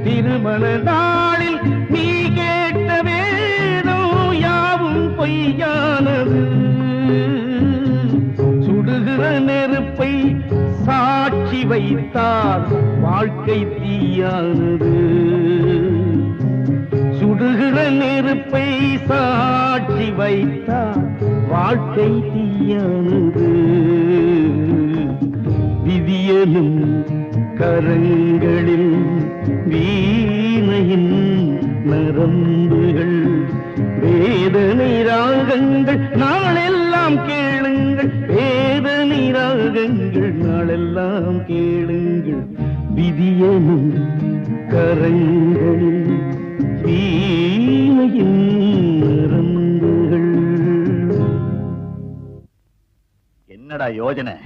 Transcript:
திருமண நாளில் நீ கேட்ட வேதம் யாவும் பொய்யானது. சுடுகிற நெருப்பை சாட்சி வைத்தால் வாழ்க்கை தீயானது. சுடுகிற நெருப்பை சாட்சி வைத்தால் வாழ்க்கை தீயானது. விதியலும் கரங்களில் வீணையின் நரம்புகள் வேதனை ராகங்கள் நாளெல்லாம் கேளுங்கள். வேதனை ராகங்கள் நாளெல்லாம் கேளுங்கள். விதியலும் கரங்களில் வீணையின் நரம்புகள். என்னடா யோஜனை?